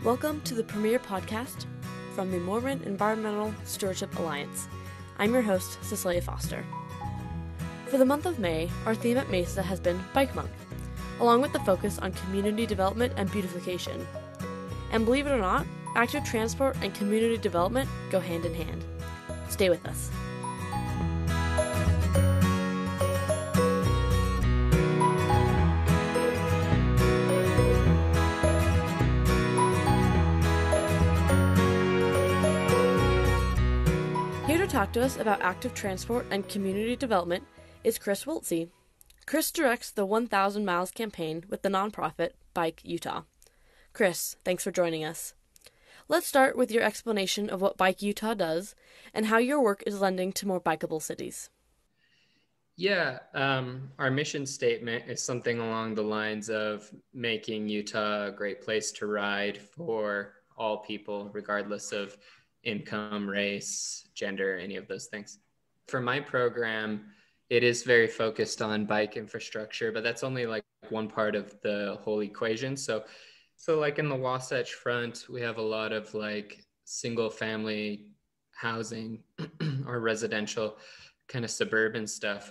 Welcome to the premier podcast from the Mormon Environmental Stewardship Alliance. I'm your host, Cecilia Foster. For the month of May, our theme at MESA has been Bike Month, along with the focus on community development and beautification. And believe it or not, active transport and community development go hand in hand. Stay with us. Here to talk to us about active transport and community development is Chris Wiltsie. Chris directs the 1,000 Miles campaign with the nonprofit Bike Utah. Chris, thanks for joining us. Let's start with your explanation of what Bike Utah does and how your work is lending to more bikeable cities. Yeah, our mission statement is something along the lines of making Utah a great place to ride for all people, regardless of income, race, gender, any of those things. For my program, it is very focused on bike infrastructure, but that's only like one part of the whole equation. So like in the Wasatch Front, we have a lot of like single family housing or residential kind of suburban stuff.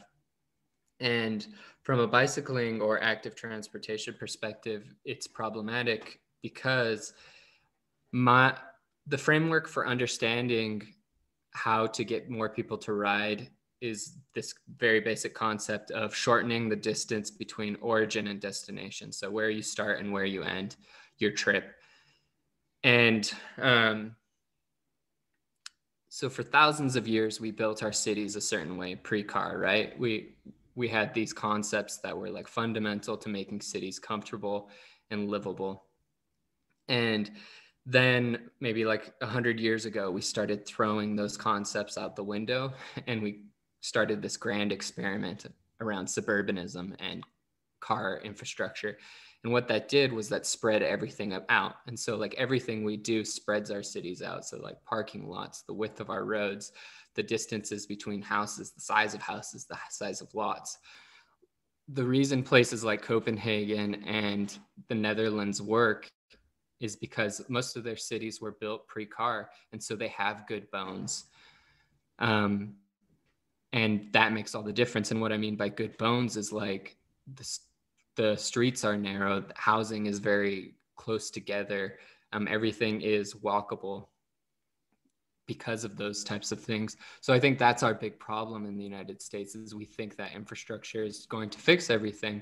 And from a bicycling or active transportation perspective, it's problematic because the framework for understanding how to get more people to ride is this very basic concept of shortening the distance between origin and destination. So where you start and where you end your trip. And so for thousands of years, we built our cities a certain way, pre-car, right? We had these concepts that were like fundamental to making cities comfortable and livable. And then maybe like 100 years ago, we started throwing those concepts out the window and we started this grand experiment around suburbanism and car infrastructure. And what that did was that spread everything out. And so like everything we do spreads our cities out. So like parking lots, the width of our roads, the distances between houses, the size of houses, the size of lots. The reason places like Copenhagen and the Netherlands work is because most of their cities were built pre-car. And so they have good bones. And that makes all the difference. And what I mean by good bones is like the streets are narrow, the housing is very close together. Everything is walkable because of those types of things. So I think that's our big problem in the United States is we think that infrastructure is going to fix everything,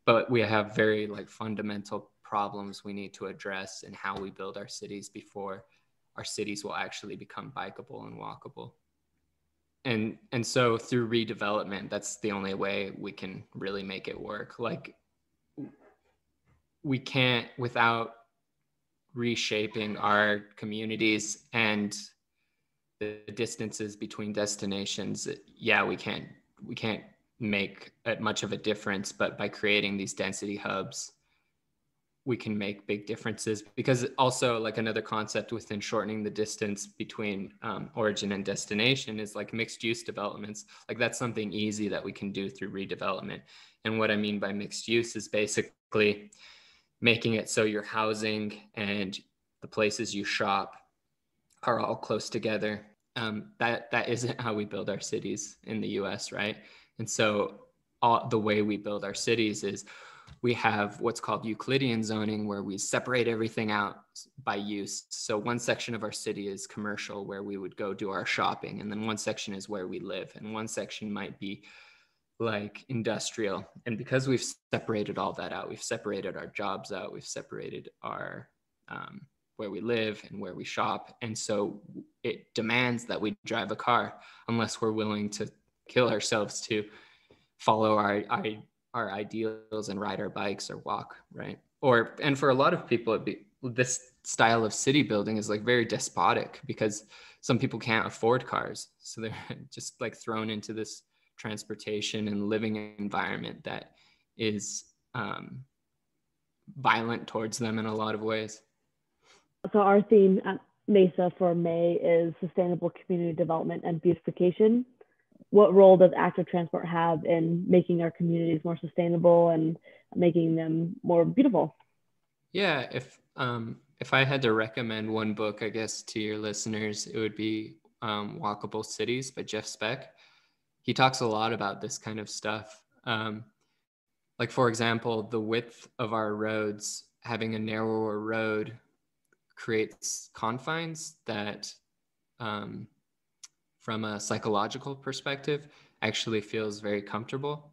but we have very like fundamental problems we need to address in how we build our cities before our cities will actually become bikeable and walkable. And so through redevelopment, that's the only way we can really make it work. Like we can't, without reshaping our communities and the distances between destinations, we can't make much of a difference, but by creating these density hubs, we can make big differences. Because also like another concept within shortening the distance between origin and destination is like mixed use developments. Like that's something easy that we can do through redevelopment. And what I mean by mixed use is basically making it so your housing and the places you shop are all close together. That isn't how we build our cities in the US, right? And so the way we build our cities is we have what's called Euclidean zoning, where we separate everything out by use. So one section of our city is commercial, where we would go do our shopping. And then one section is where we live. And one section might be like industrial. And because we've separated all that out, we've separated our jobs out, we've separated our where we live and where we shop. And so it demands that we drive a car unless we're willing to kill ourselves to follow our ideals and ride our bikes or walk, right? And for a lot of people, this style of city building is like very despotic because some people can't afford cars. So they're just like thrown into this transportation and living environment that is violent towards them in a lot of ways. So our theme at MESA for May is sustainable community development and beautification. What role does active transport have in making our communities more sustainable and making them more beautiful? Yeah, if If I had to recommend one book, I guess, to your listeners, it would be Walkable Cities by Jeff Speck. He talks a lot about this kind of stuff. Like, for example, the width of our roads, having a narrower road creates confines that, from a psychological perspective, actually feels very comfortable.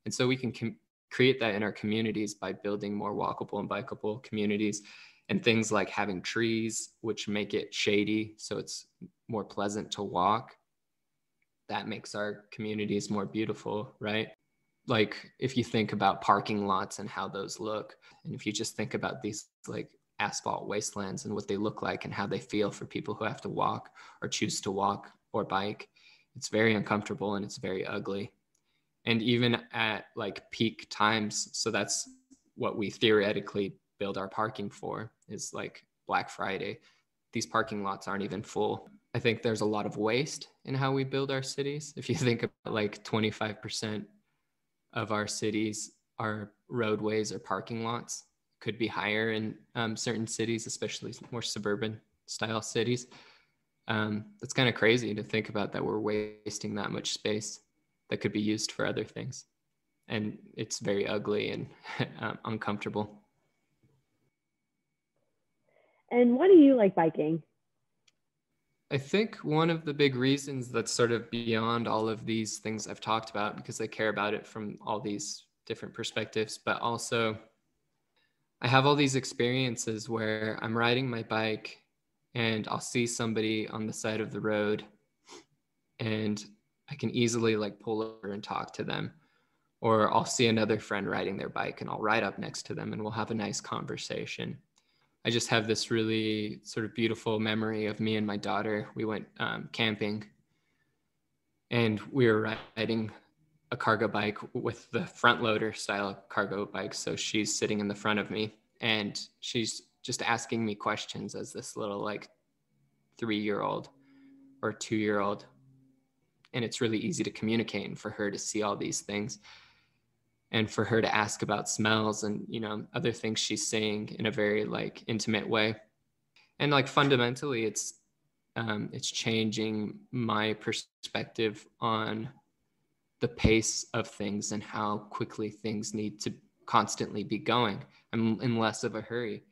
And so we can create that in our communities by building more walkable and bikeable communities, and things like having trees, which make it shady, so it's more pleasant to walk. That makes our communities more beautiful, right? Like, if you think about parking lots and how those look, and if you just think about these like asphalt wastelands and what they look like and how they feel for people who have to walk or choose to walk or bike, it's very uncomfortable and it's very ugly. And even at like peak times, so that's what we theoretically build our parking for, is like Black Friday. These parking lots aren't even full. I think there's a lot of waste in how we build our cities. If you think about like 25% of our cities are roadways or parking lots, could be higher in certain cities, especially more suburban style cities. That's kind of crazy to think about, that we're wasting that much space that could be used for other things. And it's very ugly and uncomfortable. And why do you like biking? I think one of the big reasons that's sort of beyond all of these things I've talked about, because I care about it from all these different perspectives, but also I have all these experiences where I'm riding my bike and I'll see somebody on the side of the road and I can easily like pull over and talk to them. Or I'll see another friend riding their bike and I'll ride up next to them and we'll have a nice conversation. I just have this really sort of beautiful memory of me and my daughter. We went camping and we were riding a cargo bike with the front loader style cargo bike. So she's sitting in the front of me and she's just asking me questions as this little like 3-year-old or 2-year-old. And it's really easy to communicate and for her to see all these things and for her to ask about smells and, you know, other things she's saying in a very like intimate way. And like fundamentally, it's changing my perspective on the pace of things and how quickly things need to constantly be going. I'm in less of a hurry.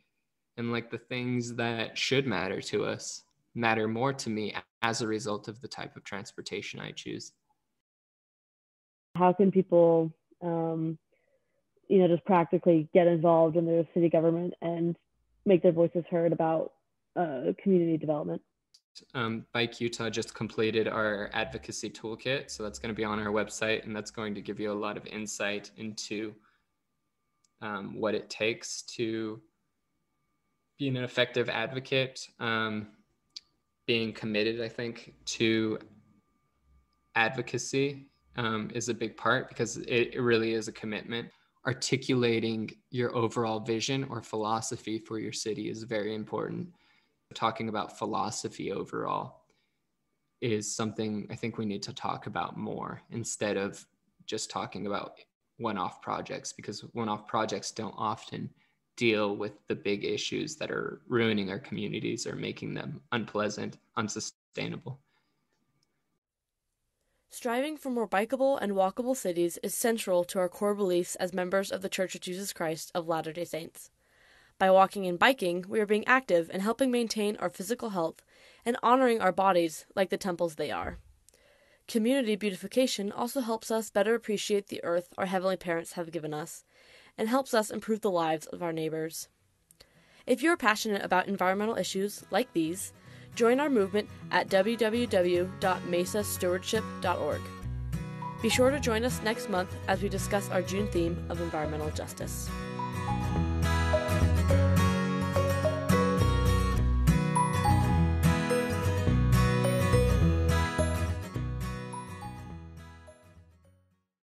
And like the things that should matter to us matter more to me as a result of the type of transportation I choose. How can people, just practically get involved in their city government and make their voices heard about community development? Bike Utah just completed our advocacy toolkit. So that's going to be on our website, and that's going to give you a lot of insight into what it takes to be an effective advocate. Being committed, I think, to advocacy is a big part, because it really is a commitment. Articulating your overall vision or philosophy for your city is very important. Talking about philosophy overall is something I think we need to talk about more, instead of just talking about one-off projects, because one-off projects don't often deal with the big issues that are ruining our communities or making them unpleasant, unsustainable. Striving for more bikeable and walkable cities is central to our core beliefs as members of the Church of Jesus Christ of Latter-day Saints. By walking and biking, we are being active and helping maintain our physical health and honoring our bodies like the temples they are. Community beautification also helps us better appreciate the earth our heavenly parents have given us and helps us improve the lives of our neighbors. If you're passionate about environmental issues like these, join our movement at www.mesastewardship.org. Be sure to join us next month as we discuss our June theme of environmental justice.